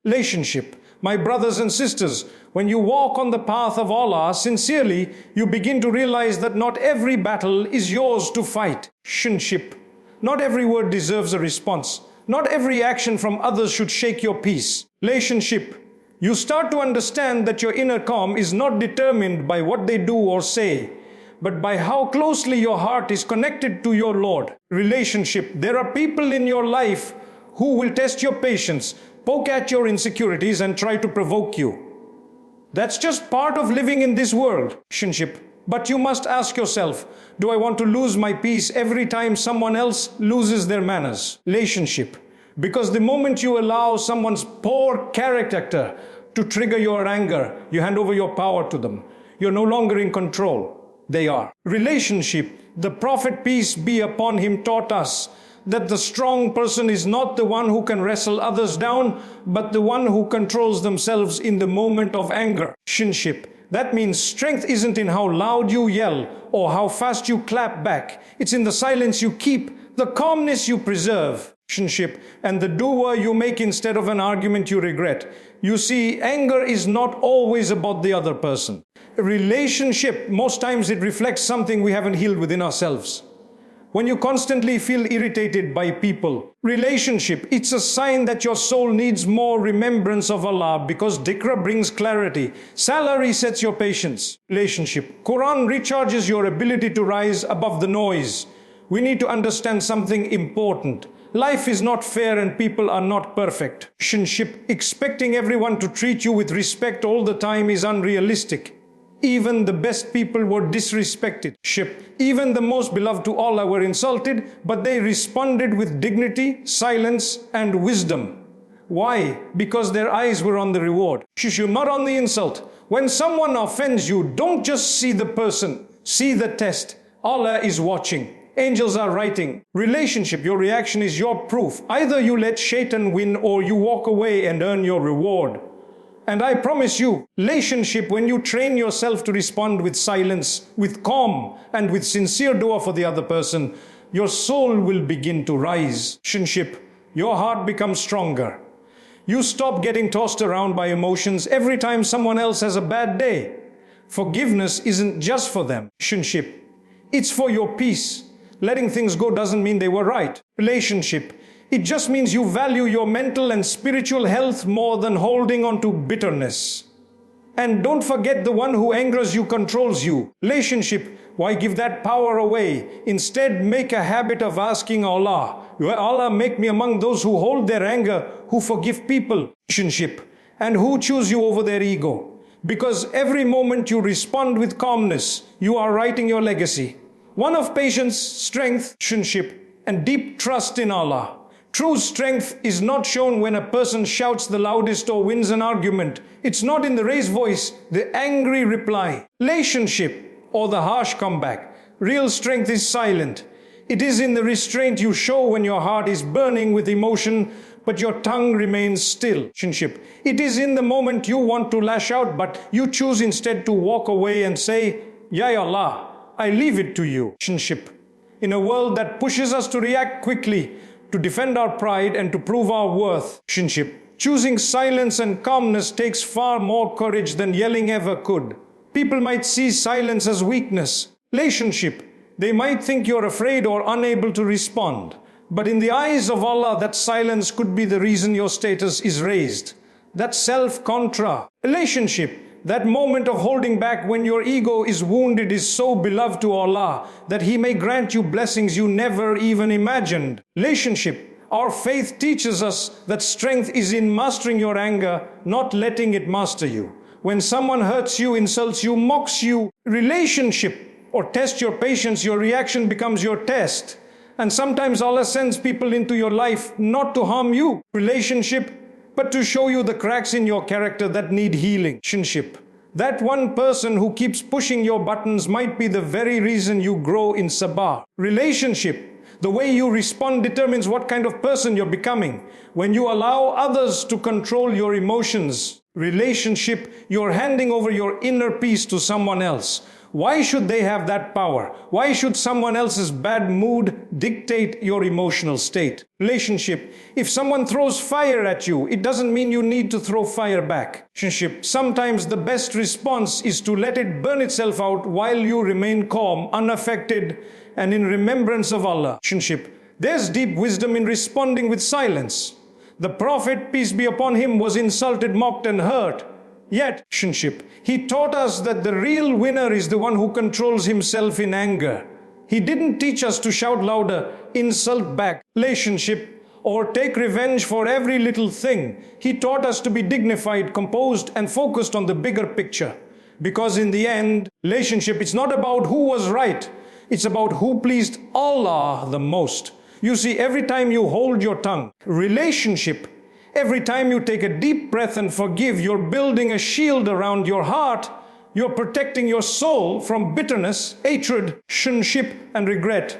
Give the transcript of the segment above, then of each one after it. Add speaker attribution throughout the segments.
Speaker 1: Relationship. My brothers and sisters, when you walk on the path of Allah sincerely, you begin to realize that not every battle is yours to fight. Relationship. Not every word deserves a response. Not every action from others should shake your peace. Relationship. You start to understand that your inner calm is not determined by what they do or say, but by how closely your heart is connected to your Lord. Relationship. There are people in your life who will test your patience, poke at your insecurities, and try to provoke you. That's just part of living in this world. Relationship. But you must ask yourself, do I want to lose my peace every time someone else loses their manners? Relationship. Because the moment you allow someone's poor character to trigger your anger, you hand over your power to them. You're no longer in control. They are. Relationship. The Prophet, peace be upon him, taught us that the strong person is not the one who can wrestle others down, but the one who controls themselves in the moment of anger. Relationship. That means strength isn't in how loud you yell or how fast you clap back. It's in the silence you keep, the calmness you preserve. Relationship. And the doer you make instead of an argument you regret. You see, anger is not always about the other person. Relationship, most times it reflects something we haven't healed within ourselves. When you constantly feel irritated by people, relationship, it's a sign that your soul needs more remembrance of Allah, because dhikr brings clarity. Salah resets your patience. Relationship. Quran recharges your ability to rise above the noise. We need to understand something important. Life is not fair and people are not perfect. Relationship. Expecting everyone to treat you with respect all the time is unrealistic. Even the best people were disrespected. Even the most beloved to Allah were insulted, but they responded with dignity, silence, and wisdom. Why? Because their eyes were on the reward. Not on the insult. When someone offends you, don't just see the person, see the test. Allah is watching. Angels are writing. Relationship, your reaction is your proof. Either you let shaitan win or you walk away and earn your reward. And I promise you, relationship, when you train yourself to respond with silence, with calm, and with sincere dua for the other person, your soul will begin to rise. Relationship, your heart becomes stronger. You stop getting tossed around by emotions every time someone else has a bad day. Forgiveness isn't just for them. Relationship, it's for your peace. Letting things go doesn't mean they were right. Relationship, it just means you value your mental and spiritual health more than holding on to bitterness. And don't forget, the one who angers you controls you. Relationship, why give that power away? Instead, make a habit of asking Allah, Allah, make me among those who hold their anger, who forgive people. Relationship, and who choose you over their ego. Because every moment you respond with calmness, you are writing your legacy. One of patience, strength, relationship, and deep trust in Allah. True strength is not shown when a person shouts the loudest or wins an argument. It's not in the raised voice, the angry reply, relationship, or the harsh comeback. Real strength is silent. It is in the restraint you show when your heart is burning with emotion, but your tongue remains still. Relationship. It is in the moment you want to lash out, but you choose instead to walk away and say, Ya Allah, I leave it to you. Relationship. In a world that pushes us to react quickly, to defend our pride and to prove our worth. Relationship. Choosing silence and calmness takes far more courage than yelling ever could. People might see silence as weakness. Relationship. They might think you're afraid or unable to respond. But in the eyes of Allah, that silence could be the reason your status is raised. That self-contra. Relationship. That moment of holding back when your ego is wounded is so beloved to Allah that He may grant you blessings you never even imagined. Relationship. Our faith teaches us that strength is in mastering your anger, not letting it master you. When someone hurts you, insults you, mocks you, relationship, or tests your patience, your reaction becomes your test. And sometimes Allah sends people into your life not to harm you. Relationship, but to show you the cracks in your character that need healing. Relationship. That one person who keeps pushing your buttons might be the very reason you grow in sabah. Relationship. The way you respond determines what kind of person you're becoming. When you allow others to control your emotions, relationship, you're handing over your inner peace to someone else. Why should they have that power? Why should someone else's bad mood dictate your emotional state? Relationship. If someone throws fire at you, it doesn't mean you need to throw fire back. Relationship. Sometimes the best response is to let it burn itself out while you remain calm, unaffected, and in remembrance of Allah. Relationship. There's deep wisdom in responding with silence. The Prophet, peace be upon him, was insulted, mocked, and hurt. Yet, relationship, he taught us that the real winner is the one who controls himself in anger. He didn't teach us to shout louder, insult back, relationship, or take revenge for every little thing. He taught us to be dignified, composed, and focused on the bigger picture. Because in the end, relationship, it's not about who was right. It's about who pleased Allah the most. You see, every time you hold your tongue, relationship, every time you take a deep breath and forgive, you're building a shield around your heart. You're protecting your soul from bitterness, hatred, relationship, and regret.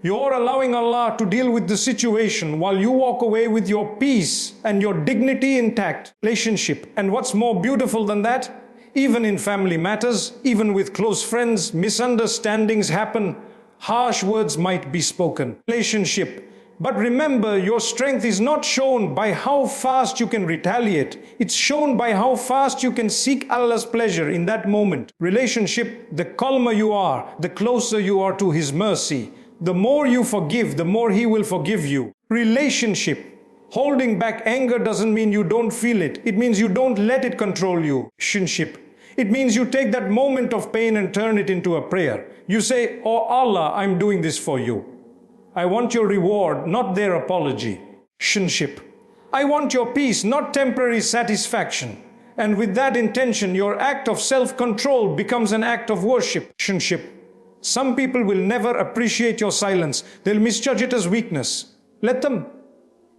Speaker 1: You're allowing Allah to deal with the situation while you walk away with your peace and your dignity intact. Relationship. And what's more beautiful than that? Even in family matters, even with close friends, misunderstandings happen. Harsh words might be spoken. Relationship. But remember, your strength is not shown by how fast you can retaliate. It's shown by how fast you can seek Allah's pleasure in that moment. Relationship, the calmer you are, the closer you are to His mercy. The more you forgive, the more He will forgive you. Relationship, holding back anger doesn't mean you don't feel it. It means you don't let it control you. Relationship, it means you take that moment of pain and turn it into a prayer. You say, "Oh Allah, I'm doing this for you. I want your reward, not their apology." Relationship. I want your peace, not temporary satisfaction. And with that intention, your act of self-control becomes an act of worship. Relationship. Some people will never appreciate your silence. They'll misjudge it as weakness. Let them.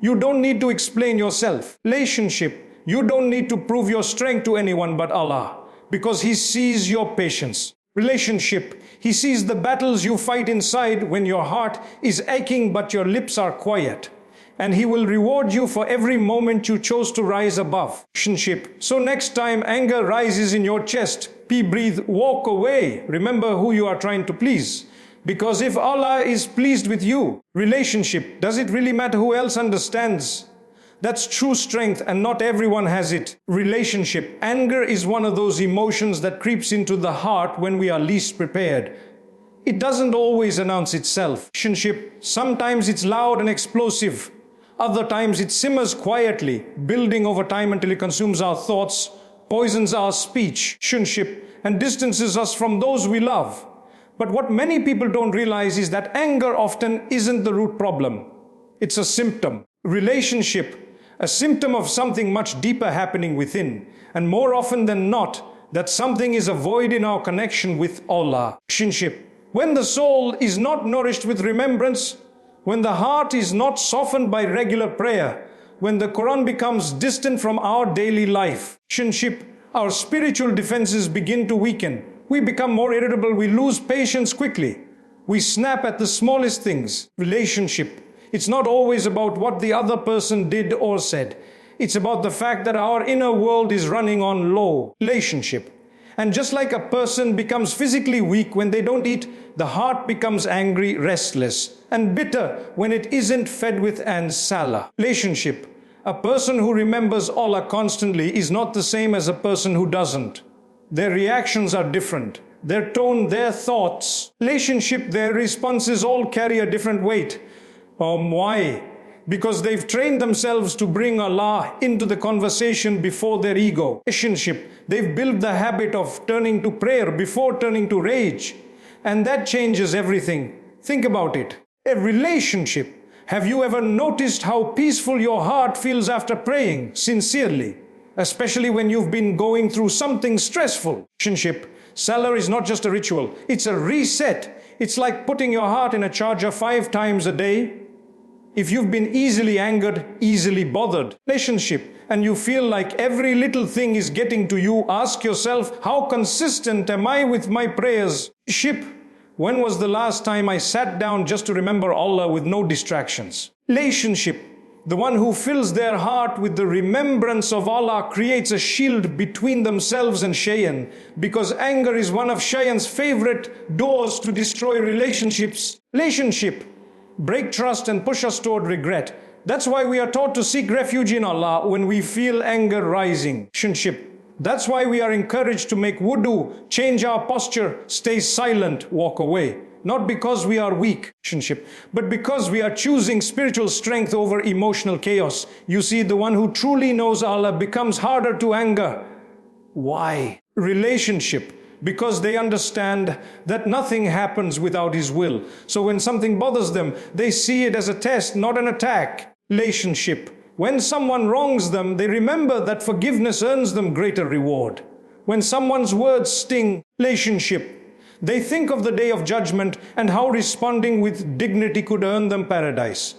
Speaker 1: You don't need to explain yourself. Relationship. You don't need to prove your strength to anyone but Allah, because He sees your patience. Relationship. He sees the battles you fight inside when your heart is aching but your lips are quiet. And He will reward you for every moment you chose to rise above. Relationship. So next time anger rises in your chest, breathe, walk away. Remember who you are trying to please. Because if Allah is pleased with you, relationship, does it really matter who else understands? That's true strength, and not everyone has it. Relationship. Anger is one of those emotions that creeps into the heart when we are least prepared. It doesn't always announce itself. Relationship. Sometimes it's loud and explosive. Other times it simmers quietly, building over time until it consumes our thoughts, poisons our speech, relationship, and distances us from those we love. But what many people don't realize is that anger often isn't the root problem. It's a symptom. Relationship. A symptom of something much deeper happening within. And more often than not, that something is a void in our connection with Allah. Relationship. When the soul is not nourished with remembrance, when the heart is not softened by regular prayer, when the Quran becomes distant from our daily life, relationship, our spiritual defenses begin to weaken. We become more irritable, we lose patience quickly. We snap at the smallest things. Relationship. It's not always about what the other person did or said. It's about the fact that our inner world is running on low. Relationship. And just like a person becomes physically weak when they don't eat, the heart becomes angry, restless, and bitter when it isn't fed with an salah. Relationship. A person who remembers Allah constantly is not the same as a person who doesn't. Their reactions are different. Their tone, their thoughts. Relationship, their responses all carry a different weight. Why? Because they've trained themselves to bring Allah into the conversation before their ego. Relationship. They've built the habit of turning to prayer before turning to rage. And that changes everything. Think about it. A relationship. Have you ever noticed how peaceful your heart feels after praying sincerely? Especially when you've been going through something stressful. Relationship. Salah is not just a ritual. It's a reset. It's like putting your heart in a charger 5 times a day. If you've been easily angered, easily bothered, relationship, and you feel like every little thing is getting to you, ask yourself, how consistent am I with my prayers? When was the last time I sat down just to remember Allah with no distractions? Relationship. The one who fills their heart with the remembrance of Allah creates a shield between themselves and shaitan, because anger is one of shaitan's favorite doors to destroy relationships. Relationship break trust and push us toward regret. That's why we are taught to seek refuge in Allah when we feel anger rising. Relationship. That's why we are encouraged to make wudu, change our posture, stay silent, walk away. Not because we are weak, but because we are choosing spiritual strength over emotional chaos. You see, the one who truly knows Allah becomes harder to anger. Why? Relationship. Because they understand that nothing happens without His will. So when something bothers them, they see it as a test, not an attack. Relationship. When someone wrongs them, they remember that forgiveness earns them greater reward. When someone's words sting, relationship. They think of the day of judgment and how responding with dignity could earn them paradise.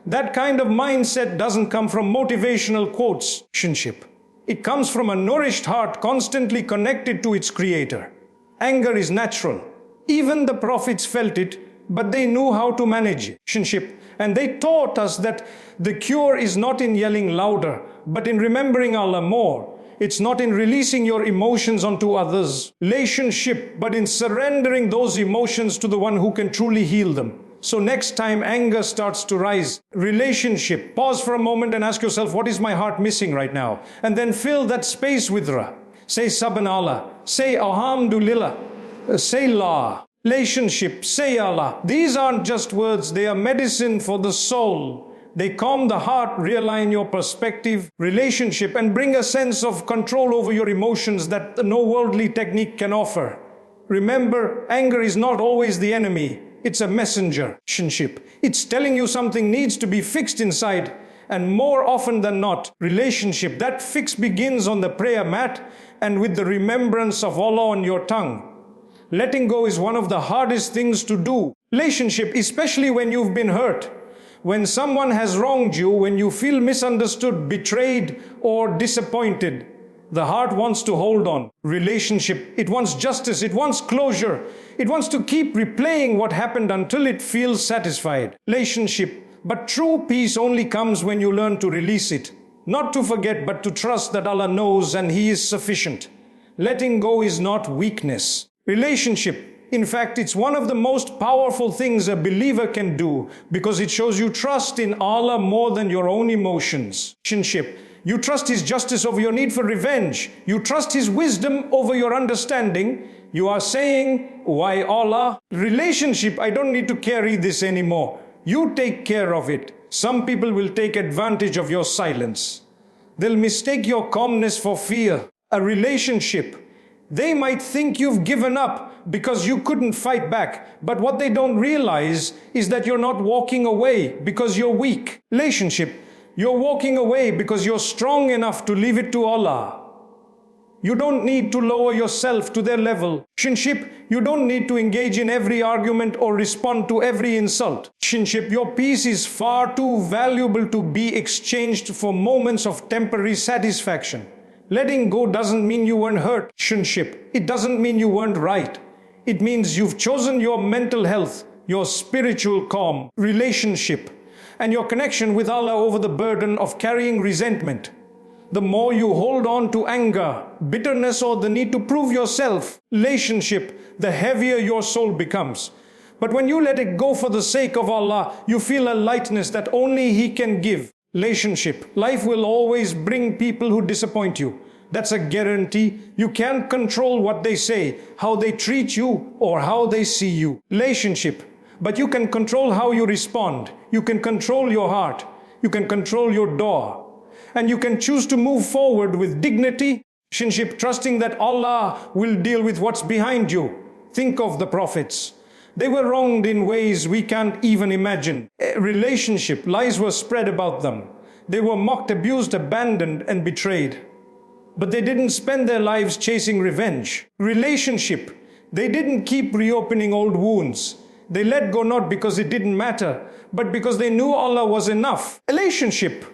Speaker 1: That kind of mindset doesn't come from motivational quotes. It comes from a nourished heart constantly connected to its Creator. Anger is natural. Even the prophets felt it, but they knew how to manage it. And they taught us that the cure is not in yelling louder, but in remembering Allah more. It's not in releasing your emotions onto others, relationship, but in surrendering those emotions to the one who can truly heal them. So next time anger starts to rise, relationship, pause for a moment and ask yourself, what is my heart missing right now? And then fill that space with Ra. Say Subhanallah, say Alhamdulillah, say La. Relationship, say Allah. These aren't just words, they are medicine for the soul. They calm the heart, realign your perspective, relationship, and bring a sense of control over your emotions that no worldly technique can offer. Remember, anger is not always the enemy. It's a messenger. It's telling you something needs to be fixed inside. And more often than not, relationship, that fix begins on the prayer mat and with the remembrance of Allah on your tongue. Letting go is one of the hardest things to do. Relationship, especially when you've been hurt. When someone has wronged you, when you feel misunderstood, betrayed, or disappointed, the heart wants to hold on. Relationship, it wants justice, it wants closure. It wants to keep replaying what happened until it feels satisfied. Relationship, but true peace only comes when you learn to release it. Not to forget, but to trust that Allah knows and He is sufficient. Letting go is not weakness. Relationship, in fact, it's one of the most powerful things a believer can do because it shows you trust in Allah more than your own emotions. Relationship, you trust His justice over your need for revenge. You trust His wisdom over your understanding. You are saying, why Allah? Relationship, I don't need to carry this anymore. You take care of it. Some people will take advantage of your silence. They'll mistake your calmness for fear. A relationship, they might think you've given up because you couldn't fight back. But what they don't realize is that you're not walking away because you're weak. Relationship, you're walking away because you're strong enough to leave it to Allah. You don't need to lower yourself to their level. Relationship, you don't need to engage in every argument or respond to every insult. Relationship, your peace is far too valuable to be exchanged for moments of temporary satisfaction. Letting go doesn't mean you weren't hurt. Relationship, it doesn't mean you weren't right. It means you've chosen your mental health, your spiritual calm, relationship, and your connection with Allah over the burden of carrying resentment. The more you hold on to anger, bitterness, or the need to prove yourself, relationship, the heavier your soul becomes. But when you let it go for the sake of Allah, you feel a lightness that only He can give. Relationship, life will always bring people who disappoint you. That's a guarantee. You can't control what they say, how they treat you, or how they see you. Relationship, but you can control how you respond. You can control your heart. You can control your door. And you can choose to move forward with dignity, relationship, trusting that Allah will deal with what's behind you. Think of the prophets. They were wronged in ways we can't even imagine. Relationship, lies were spread about them. They were mocked, abused, abandoned, and betrayed. But they didn't spend their lives chasing revenge. Relationship, they didn't keep reopening old wounds. They let go not because it didn't matter, but because they knew Allah was enough. Relationship,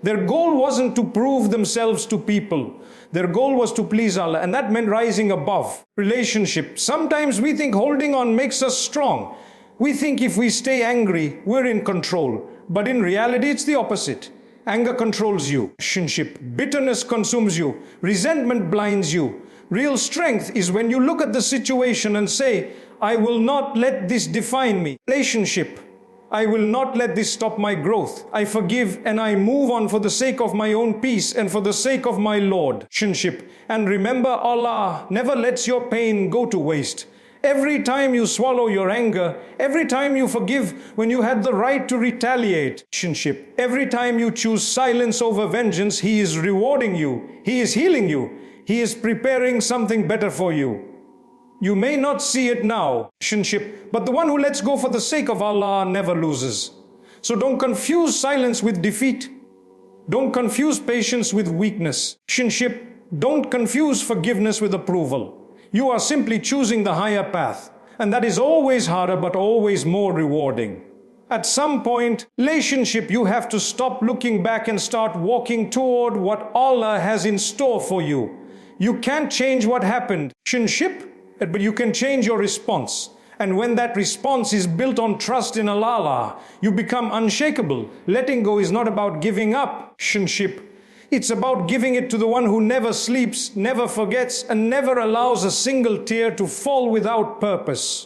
Speaker 1: their goal wasn't to prove themselves to people. Their goal was to please Allah, and that meant rising above. Relationship, sometimes we think holding on makes us strong. We think if we stay angry, we're in control. But in reality, it's the opposite. Anger controls you. Relationship. Bitterness consumes you. Resentment blinds you. Real strength is when you look at the situation and say, I will not let this define me. Relationship. I will not let this stop my growth. I forgive and I move on for the sake of my own peace and for the sake of my Lord. Relationship. And remember, Allah never lets your pain go to waste. Every time you swallow your anger, every time you forgive when you had the right to retaliate. Relationship. Every time you choose silence over vengeance, He is rewarding you. He is healing you. He is preparing something better for you. You may not see it now, relationship, but the one who lets go for the sake of Allah never loses. So don't confuse silence with defeat. Don't confuse patience with weakness. Relationship, don't confuse forgiveness with approval. You are simply choosing the higher path, and that is always harder but always more rewarding. At some point, relationship, you have to stop looking back and start walking toward what Allah has in store for you. You can't change what happened, relationship, but you can change your response. And when that response is built on trust in Allah, you become unshakable. Letting go is not about giving up, relationship. It's about giving it to the one who never sleeps, never forgets, and never allows a single tear to fall without purpose.